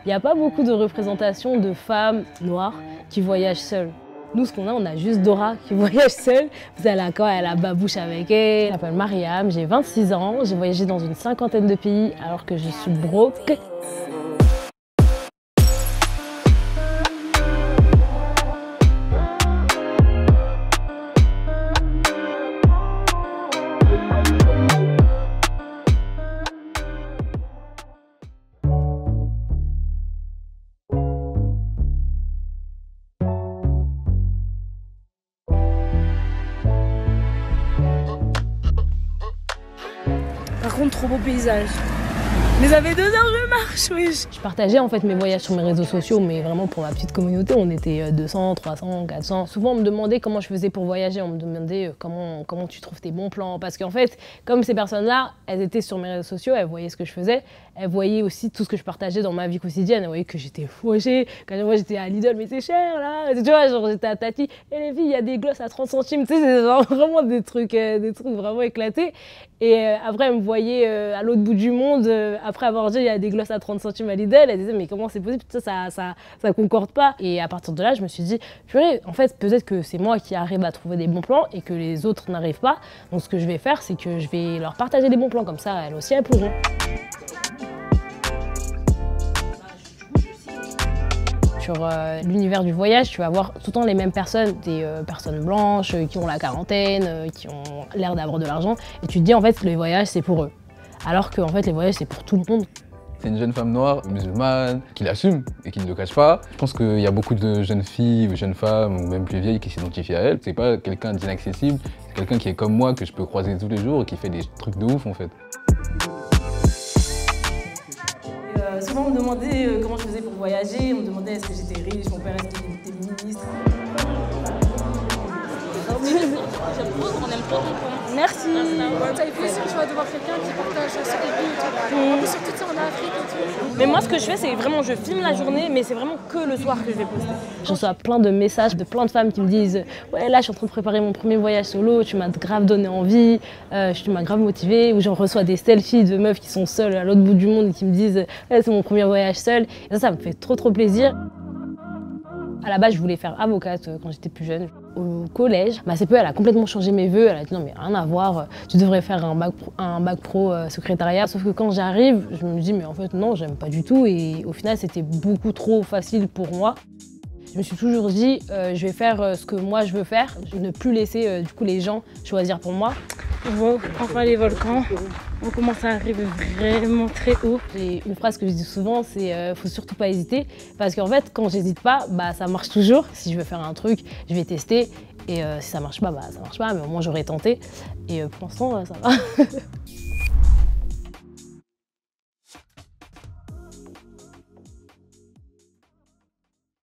Il n'y a pas beaucoup de représentation de femmes noires qui voyagent seules. Nous, ce qu'on a, on a juste Dora qui voyage seule. Elle a Babouche avec elle. Je m'appelle Mariam, j'ai 26 ans. J'ai voyagé dans une 50aine de pays alors que je suis broke. Par contre, trop beau paysage. Mais ça fait 2 heures que je marche, oui. Je partageais en fait mes voyages sur mes réseaux sociaux, mais vraiment pour ma petite communauté, on était 200, 300, 400. Souvent on me demandait comment je faisais pour voyager, on me demandait comment tu trouves tes bons plans. Parce qu'en fait, comme ces personnes-là, elles étaient sur mes réseaux sociaux, elles voyaient ce que je faisais, elles voyaient aussi tout ce que je partageais dans ma vie quotidienne. Elles voyaient que j'étais fauchée, quand moi j'étais à Lidl, mais c'est cher là. Tu vois, genre j'étais à Tati, et les filles, il y a des glosses à 30 centimes, tu sais, c'est vraiment des trucs vraiment éclatés. Et après, elles me voyaient à l'autre bout du monde, après avoir dit il y a des glosses à 30 centimes à Lidl, elles disaient mais comment c'est possible, ça concorde pas. Et à partir de là, je me suis dit, purée, en fait, peut-être que c'est moi qui arrive à trouver des bons plans et que les autres n'arrivent pas. Donc ce que je vais faire, c'est que je vais leur partager des bons plans, comme ça, elles aussi, elles pourront. Sur l'univers du voyage, tu vas voir tout le temps les mêmes personnes, des personnes blanches qui ont la quarantaine, qui ont l'air d'avoir de l'argent. Et tu te dis en fait que les voyages c'est pour eux. Alors que en fait les voyages c'est pour tout le monde. C'est une jeune femme noire, musulmane, qui l'assume et qui ne le cache pas. Je pense qu'il y a beaucoup de jeunes filles, ou jeunes femmes, ou même plus vieilles qui s'identifient à elle. C'est pas quelqu'un d'inaccessible, c'est quelqu'un qui est comme moi, que je peux croiser tous les jours et qui fait des trucs de ouf en fait. Souvent on me demandait comment je faisais pour voyager, on me demandait est-ce que j'étais riche, mon père est-ce qu'il était ministre. On aime trop ton compte. Merci. Ça fait plaisir, tu vois, de voir quelqu'un qui partage ce qu'il vit. En plus, surtout ça en Afrique et tout. Mais moi, ce que je fais, c'est vraiment, je filme la journée, mais c'est vraiment que le soir que je vais poster. Je reçois plein de messages de plein de femmes qui me disent « Ouais, là, je suis en train de préparer mon premier voyage solo, tu m'as grave donné envie, tu m'as grave motivée. » Ou j'en reçois des selfies de meufs qui sont seules à l'autre bout du monde et qui me disent « Ouais, c'est mon premier voyage seul. » Et ça me fait trop plaisir. À la base, je voulais faire avocate quand j'étais plus jeune. Au collège, ma CPE, elle a complètement changé mes vœux. Elle a dit non mais rien à voir, tu devrais faire un bac pro secrétariat. Sauf que quand j'arrive, je me dis mais en fait non, j'aime pas du tout. Et au final, c'était beaucoup trop facile pour moi. Je me suis toujours dit, je vais faire ce que moi je veux faire, ne plus laisser du coup les gens choisir pour moi. Bon, enfin les volcans, on commence à arriver vraiment très haut. J'ai une phrase que je dis souvent, c'est faut surtout pas hésiter, parce qu'en fait quand j'hésite pas, bah ça marche toujours. Si je veux faire un truc, je vais tester, et si ça marche pas, bah ça marche pas, mais au moins j'aurais tenté. Et pour l'instant, ça va.